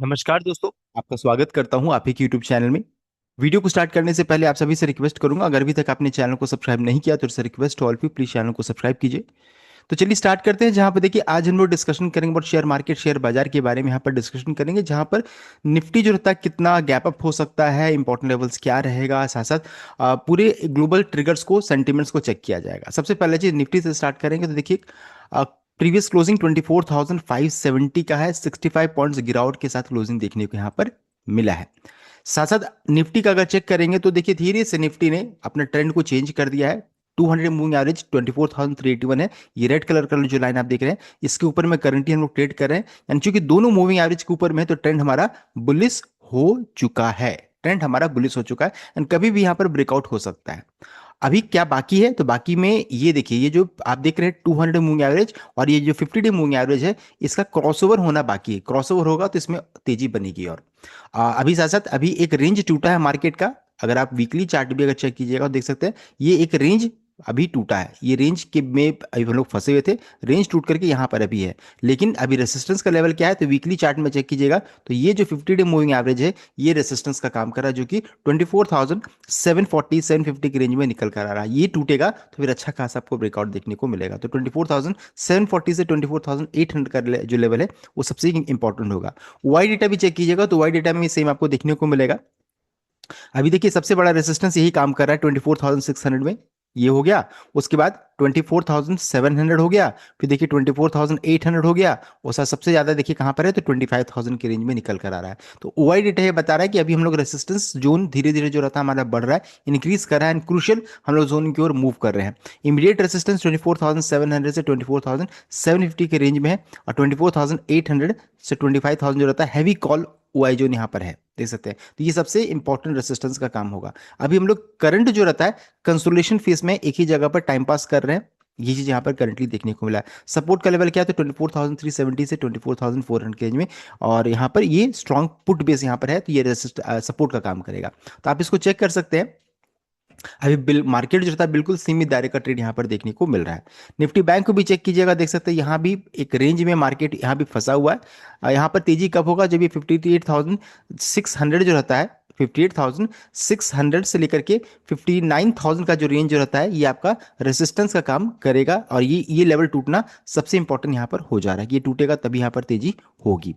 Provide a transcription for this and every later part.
नमस्कार दोस्तों। आपका स्वागत करता हूं आप ही के YouTube चैनल में। वीडियो को स्टार्ट करने से पहले आप सभी से रिक्वेस्ट करूंगा, अगर अभी तक आपने चैनल को सब्सक्राइब नहीं किया तो इससे request all of you please channel को सब्सक्राइब कीजिए। तो चलिए स्टार्ट करते हैं। जहां पर देखिए आज हम लोग डिस्कशन करेंगे और शेयर मार्केट शेयर बाजार के बारे में यहाँ पर डिस्कशन करेंगे, जहां पर निफ्टी जो रहता है कितना गैप अप हो सकता है, इंपॉर्टेंट लेवल्स क्या रहेगा, साथ साथ पूरे ग्लोबल ट्रिगर्स को सेंटिमेंट्स को चेक किया जाएगा। सबसे पहले चीज निफ्टी से स्टार्ट करेंगे तो देखिए प्रीवियस क्लोजिंग 24,570 का है। 65 पॉइंट्स गिरावट के साथ क्लोजिंग देखने को यहाँ पर मिला है। साथ साथ निफ्टी का अगर चेक करेंगे तो देखिए धीरे से निफ्टी ने अपना ट्रेंड को चेंज कर दिया है। 200 मूविंग एवरेज 24,381 है। ये रेड कलर का जो लाइन आप देख रहे हैं इसके ऊपर में करंटली हम लोग ट्रेड कर रहे हैं, यानी चूंकि दोनों मूविंग एवरेज के ऊपर में है तो ट्रेंड हमारा बुलिश हो चुका है। ट्रेंड हमारा बुलिश हो चुका है एंड कभी भी यहाँ पर ब्रेकआउट हो सकता है। अभी क्या बाकी है तो बाकी में ये देखिए, ये जो आप देख रहे हैं 200 मूविंग एवरेज और ये जो 50 डे मूविंग एवरेज है इसका क्रॉसओवर होना बाकी है। क्रॉसओवर होगा तो इसमें तेजी बनेगी। और अभी साथ साथ अभी एक रेंज टूटा है मार्केट का। अगर आप वीकली चार्ट भी अगर चेक कीजिएगा तो देख सकते हैं ये एक रेंज अभी टूटा है। ये रेंज के में अभी हम लोग फंसे हुए थे, रेंज टूट करके यहाँ पर अभी है। लेकिन अभी रेसिस्टेंस का लेवल क्या है तो वीकली चार्ट में चेक कीजिएगा तो ये जो 50 डे मूविंग एवरेज है ये रेसिस्टेंस का काम कर रहा है, जो कि 24,740 750 की रेंज में निकल कर आ रहा है। ये टूटेगा तो फिर अच्छा खासा आपको ब्रेकआउट देखने को मिलेगा। तो 24,740 से 24,800 का जो लेवल है वो सबसे इंपॉर्टेंट होगा। वाई डेटा भी चेक कीजिएगा तो वाई डेटा में सेम आपको देखने को मिलेगा। अभी देखिए सबसे बड़ा रेजिस्टेंस यही काम कर रहा है 24,600 में। ये हो गया। उसके बाद 24,700 हो गया। फिर देखिए 24,800 हो गया। और सबसे ज्यादा देखिए कहां पर है तो 25,000 की रेंज में निकल कर आ रहा है। तो ओआई डेटा ये बता रहा है कि अभी हम लोग रेसिस्टेंस जोन धीरे धीरे जो रहता है हमारा बढ़ रहा है, इंक्रीज कर रहा है एंड क्रूशियल हम लोग जोन की ओर मूव कर रहे हैं। इमीडिएट रेसिस्टेंस 24,700 से 24,750 के रेंज में है। और 24,800 से 25,000 जो रहता है हैवी कॉल ओआई जोन यहाँ पर है, देख सकते हैं। तो ये सबसे इंपॉर्टेंट रेसिस्टेंस का काम होगा। अभी हम लोग करंट जो रहता है कंसोलिडेशन फेज में एक ही जगह पर टाइम पास कर रहे हैं। ये चीज यहाँ पर करंटली देखने को मिला है। सपोर्ट का लेवल क्या है तो 24,370 से 24,400 के रेंज में। और यहाँ पर ये स्ट्रॉन्ग पुट बेस यहाँ पर है तो ये सपोर्ट का काम करेगा। तो आप इसको चेक कर सकते हैं। अभी बिल मार्केट जो था बिल्कुल सीमित दायरे का ट्रेड यहाँ पर देखने को मिल रहा है। निफ्टी बैंक को भी चेक कीजिएगा, देख सकते हैं यहाँ भी एक रेंज में मार्केट यहाँ भी फंसा हुआ है। यहाँ पर तेजी कब होगा जब ये 58,600 जो रहता है, 58,600 से लेकर के 59,000 का जो रेंज जो रहता है ये आपका रेसिस्टेंस का काम करेगा। और ये लेवल टूटना सबसे इंपॉर्टेंट यहाँ पर हो जा रहा है कि ये टूटेगा तभी यहाँ पर तेजी होगी।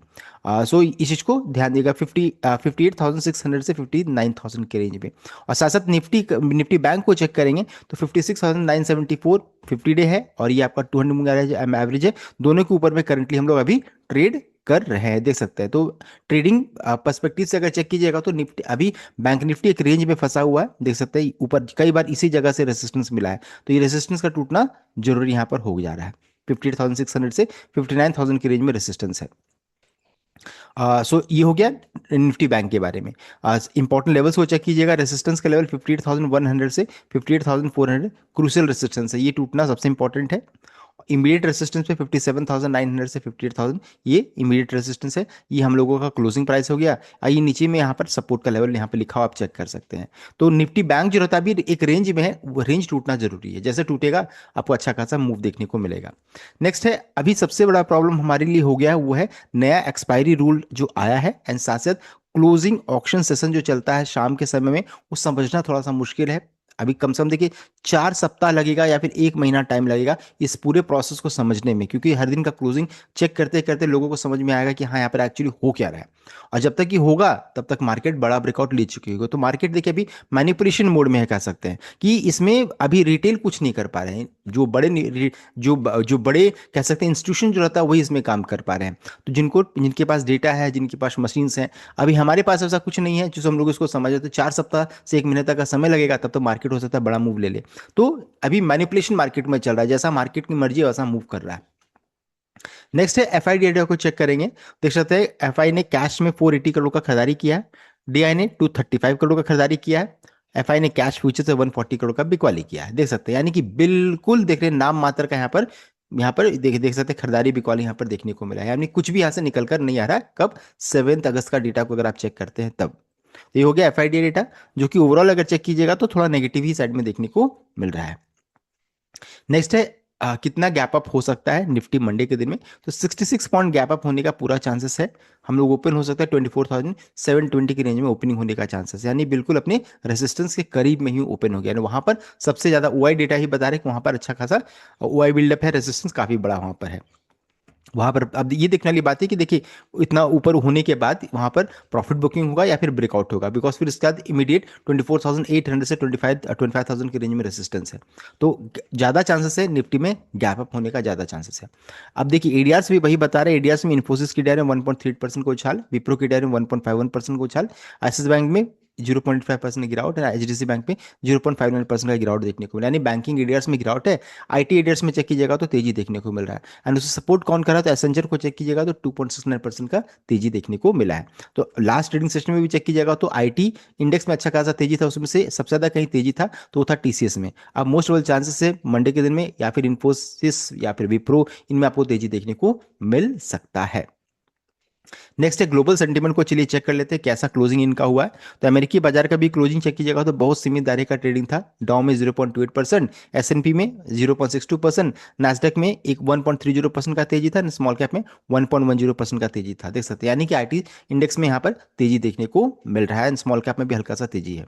सो इस चीज को ध्यान देगा। 58,600 से 59,000 के रेंज में। और साथ साथ निफ्टी निफ्टी बैंक को चेक करेंगे तो 56,974 50 डे है और ये आपका 200 एवरेज है। दोनों के ऊपर में करंटली हम लोग अभी ट्रेड कर रहे हैं, देख सकते हैं। तो ट्रेडिंग पर्सपेक्टिव से अगर चेक कीजिएगा तो निफ्टी अभी बैंक निफ्टी एक रेंज में फंसा हुआ है, देख सकते हैं। ऊपर कई बार इसी जगह से रेसिस्टेंस मिला है तो ये रेसिस्टेंस का टूटना जरूरी यहाँ पर हो जा रहा है। 58,600 से 59,000 की रेंज में रेसिस्टेंस है। सो ये हो गया निफ्टी बैंक के बारे में। इंपॉर्टेंट लेवल्स को चेक कीजिएगा। रेसिस्टेंस का लेवल 58,100 से 58,400 क्रूशियल रेसिस्टेंस है, ये टूटना सबसे इंपॉर्टेंट है। इमीडिएट रेसिस्टेंस पे 57,900 से 58,000 ये इमीडिएट रेसिस्टेंस है। ये हम लोगों का क्लोजिंग प्राइस हो गया। आइए नीचे में यहाँ पर सपोर्ट का लेवल यहाँ पे लिखा हुआ आप चेक कर सकते हैं। तो निफ्टी बैंक जो रहता है अभी एक रेंज में है, वो रेंज टूटना जरूरी है। जैसे टूटेगा आपको अच्छा खासा मूव देखने को मिलेगा। नेक्स्ट है, अभी सबसे बड़ा प्रॉब्लम हमारे लिए हो गया है वो है नया एक्सपायरी रूल जो आया है एंड साथ साथ क्लोजिंग ऑक्शन सेशन जो चलता है शाम के समय में वो समझना थोड़ा सा मुश्किल है। अभी कम से कम देखिए 4 सप्ताह लगेगा या फिर 1 महीना टाइम लगेगा इस पूरे प्रोसेस को समझने में, क्योंकि हर दिन का क्लोजिंग चेक करते करते लोगों को समझ में आएगा कि हाँ यहाँ पर एक्चुअली हो क्या रहा है। और जब तक ये होगा तब तक मार्केट बड़ा ब्रेकआउट ले चुकी होगी। तो मार्केट देखिए अभी मैनिपुलेशन मोड में है, कह सकते हैं कि इसमें अभी रिटेल कुछ नहीं कर पा रहे हैं। जो बड़े कह सकते हैं इंस्टीट्यूशन जो रहता है वही इसमें काम कर पा रहे हैं। तो जिनके पास डेटा है, जिनके पास मशीन्स हैं, अभी हमारे पास ऐसा कुछ नहीं है जो हम लोग इसको समझ तो 4 सप्ताह से 1 महीने तक का समय लगेगा, तब तो मार्केट हो सकता है बड़ा मूव ले ले। तो अभी मैनिपुलेशन मार्केट में चल रहा है, जैसा मार्केट की मर्जी है वैसा मूव कर रहा है। नेक्स्ट है एफआई डेटा को चेक करेंगे, देख सकते हैं एफआई ने कैश में 480 करोड़ का खरीदारी किया है। डीआई ने 235 करोड़ का खरीदारी किया है। एफआई ने कैश फ्यूचर से 140 करोड़ का बिकवाली किया है, देख सकते हैं। यानी कि बिल्कुल देख रहे हैं नाम मात्र का यहाँ पर देख देख सकते हैं खरीदारी बिकवाली यहाँ पर देखने को मिला है। यानी कुछ भी यहाँ से निकल कर नहीं आ रहा है। कब 7 अगस्त का डेटा को अगर आप चेक करते हैं तब। तो ये हो गया एफआईडी डेटा, जो कि ओवरऑल अगर चेक कीजिएगा तो थोड़ा नेगेटिव ही साइड में देखने को मिल रहा है। नेक्स्ट है कितना गैप अप हो सकता है निफ्टी मंडे के दिन में, तो 66 पॉइंट गैप अप होने का पूरा चांसेस है। हम लोग ओपन हो सकता है 24,720 की रेंज में ओपनिंग होने का चांसेस है, यानी बिल्कुल अपने रेजिस्टेंस के करीब में ही ओपन हो गया, यानी वहां पर सबसे ज्यादा ओआई डेटा ही बता रहे कि वहां पर अच्छा खासा ओआई बिल्डअप है, रेजिस्टेंस काफी बड़ा वहां पर है। वहां पर अब ये देखने वाली बात है कि देखिए इतना ऊपर होने के बाद वहां पर प्रॉफिट बुकिंग होगा या फिर ब्रेकआउट होगा, बिकॉज फिर इसके बाद इमीडिएट 24,800 से 25,000 की रेंज में रेसिस्टेंस है। तो ज्यादा चांसेस है निफ्टी में गैप अप होने का, ज्यादा चांसेस है। अब देखिए एडीआर्स भी वही बता रहे हैं, एडीआर्स में इन्फोसिस की डायरी में 1.3% को उछाल, विप्रो की डायरी में 1.51% को उछाल, एक्सिस बैंक में 0.5% गिरावट है, एचडीएफसी बैंक में 0.59% का गिरावट देखने को मिला, यानी बैंकिंग एडीआर्स में गिरावट है। आईटी एडीआर्स में चेक कीजिएगा तो तेजी देखने को मिल रहा है। एंड उसे सपोर्ट कौन कर रहा है, तो एसेंजर को चेक कीजिएगा तो 2.69% का तेजी देखने को मिला है। तो लास्ट ट्रेडिंग सेशन में भी चेक कीजिएगा तो आईटी इंडेक्स में अच्छा खासा तेजी था, उसमें से सबसे ज्यादा कहीं तेजी था तो वो था टीसीएस में। अब मोस्ट ऑफ चांसेस है मंडे के दिन में या फिर इन्फोसिस या फिर विप्रो, इनमें आपको तेजी देखने को मिल सकता है। नेक्स्ट है ग्लोबल सेंटीमेंट को, चलिए चेक कर लेते हैं कैसा क्लोजिंग इनका हुआ है। तो अमेरिकी बाजार का भी क्लोजिंग चेक कीजिएगा तो बहुत सीमित दायरे का ट्रेडिंग था। डाउ में 0.28%, एसएनपी में 0.62%, नास्डैक में एक 1.30% का तेजी था, स्मॉल कैप में 1.10% का तेजी था, देख सकते हैं। यानी कि आईटी इंडेक्स में यहाँ पर तेजी देखने को मिल रहा है, स्मॉल कैप में भी हल्का सा तेजी है।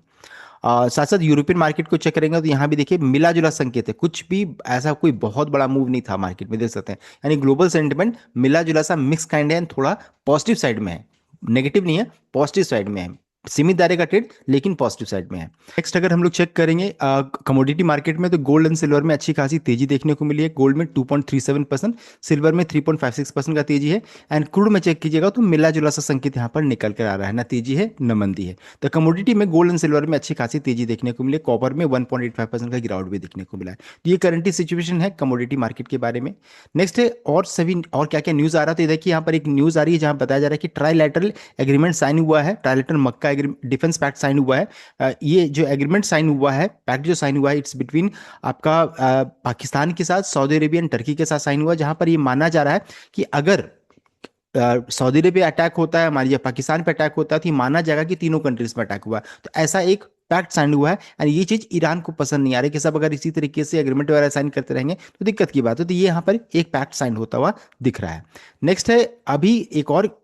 साथ साथ यूरोपियन मार्केट को चेक करेंगे तो यहाँ भी देखिए मिला जुला संकेत है, कुछ भी ऐसा कोई बहुत बड़ा मूव नहीं था मार्केट में, देख सकते हैं। यानी ग्लोबल सेंटिमेंट मिला जुला सा मिक्स काइंड है, थोड़ा पॉजिटिव साइड में है, नेगेटिव नहीं है, पॉजिटिव साइड में है। सीमित दायरे का ट्रेड लेकिन पॉजिटिव साइड में है। नेक्स्ट अगर हम लोग चेक करेंगे कमोडिटी मार्केट में, तो गोल्ड एंड सिल्वर में अच्छी खासी तेजी देखने को मिली है। गोल्ड में 2.37%, सिल्वर में 3.56% का तेजी है। एंड क्रूड में चेक कीजिएगा तो मिला जुला सा संकेत यहाँ पर निकल कर आ रहा है, ना तेजी है न मंदी है। तो कमोडिटी में गोल्ड एंड सिल्वर में अच्छी खासी तेजी देखने को मिली, कॉपर में 1.85% का गिरावट भी देखने को मिला है। तो ये करंट सिचुएशन है कमोडिटी मार्केट के बारे में। नेक्स्ट है और सभी और क्या क्या न्यूज आ रहा था, तो देखिए यहाँ पर एक न्यूज आ रही है जहां बताया जा रहा है कि ट्राइलैटरल एग्रीमेंट साइन हुआ है, ट्राइलैटरल मक्का डिफेंस पैक्ट साइन हुआ है। ये जो एग्रीमेंट साइन हुआ है, पैक्ट जो साइन हुआ है, इट्स बिटवीन आपका पाकिस्तान के साथ, सऊदी अरेबिया एंड टर्की के साथ साइन हुआ है, जहां पर ये माना जा रहा है कि अगर सऊदी अरेबिया अटैक होता है हमारी, या पाकिस्तान पे अटैक होता है, तो ये माना जाएगा कि तीनों कंट्रीज में अटैक हुआ है। तो ऐसा एक पैक्ट साइन हुआ है, एंड ये चीज ईरान को पसंद नहीं आ रही कि सब अगर इसी तरीके से एग्रीमेंट वगैरह साइन करते रहेंगे तो दिक्कत की बात है। तो ये यहाँ पर एक पैक्ट साइन होता हुआ दिख रहा है। नेक्स्ट है अभी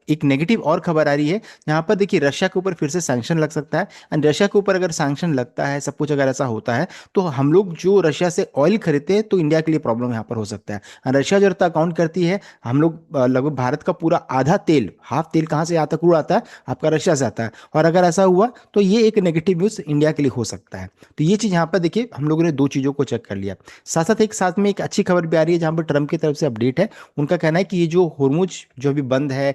एक नेगेटिव और खबर आ रही है, यहाँ पर देखिए रशिया के ऊपर फिर से सैंक्शन लग सकता है। एंड रशिया के ऊपर अगर सैंक्शन लगता है, सब कुछ अगर ऐसा होता है, तो हम लोग जो रशिया से ऑयल खरीदते हैं तो इंडिया के लिए प्रॉब्लम यहाँ पर हो सकता है। And रशिया जो अकाउंट करती है, हम लोग लगभग भारत का पूरा आधा तेल, हाफ तेल कहाँ से आता है, क्रूड आता है आपका रशिया से आता है। और अगर ऐसा हुआ तो ये एक नेगेटिव न्यूज इंडिया के लिए हो सकता है। तो ये चीज यहाँ पर देखिए हम लोगों ने दो चीजों को चेक कर लिया। साथ साथ एक साथ में एक अच्छी खबर भी आ रही है, जहां पर ट्रम्प की तरफ से अपडेट है। उनका कहना है कि ये जो होर्मुज जो अभी बंद है,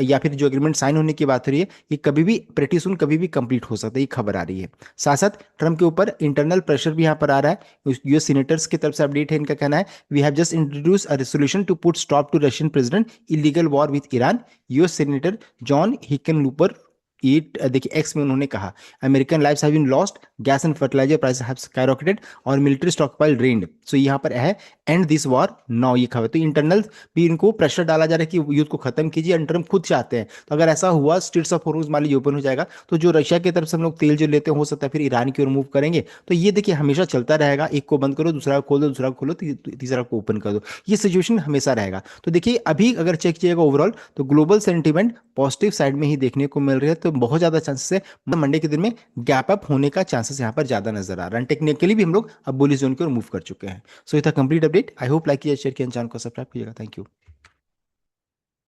या फिर जो एग्रीमेंट साइन होने की बात हो रही है, ये कभी भी प्रेटी सुन कभी भी कंप्लीट हो सकता है, ये खबर आ रही है। साथ साथ ट्रम्प के ऊपर इंटरनल प्रेशर भी यहाँ पर आ रहा है, यूएस सीनेटर्स की तरफ से अपडेट है। इनका कहना है we have just introduce a resolution to put stop to Russian president illegal war with Iran. US senator John Hickenlooper देखिए एक्स में उन्होंने कहा American lives have been lost, gas and fertiliser price have skyrocketed और military stockpile drained, सो यहाँ पर है and this war now, ये खबर। तो इंटरनल भी इनको प्रेशर डाला जा रहा है कि युद्ध को खत्म कीजिए, एंड ट्रम्प खुद चाहते हैं। तो अगर ऐसा हुआ स्ट्रेट्स ऑफ हॉर्मुज मान लीजिए ओपन हो जाएगा, तो जो रशिया की तरफ से हम लोग तेल जो लेते हैं हो सकता है फिर ईरान की ओर मूव करेंगे। तो ये देखिए हमेशा चलता रहेगा, एक को बंद करो दूसरा को खोल दो, दूसरा को खोलो तीसरा को ओपन कर दो, ये सिचुएशन हमेशा रहेगा। तो देखिए अभी अगर चेक कीजिएगा ओवरऑल तो ग्लोबल सेंटीमेंट पॉजिटिव साइड में ही देखने को मिल रही है, तो बहुत ज्यादा चांसेस है मंडे के दिन में गैप अप होने का चांसेस यहाँ पर ज्यादा नजर आ रहा है। टेक्निकली भी हम लोग अब बुलिश जोन की ओर मूव कर चुके हैं। सो ये था complete update. I hope like किया, शेयर किया, चैनल को सब्सक्राइब कीजिएगा। Thank you.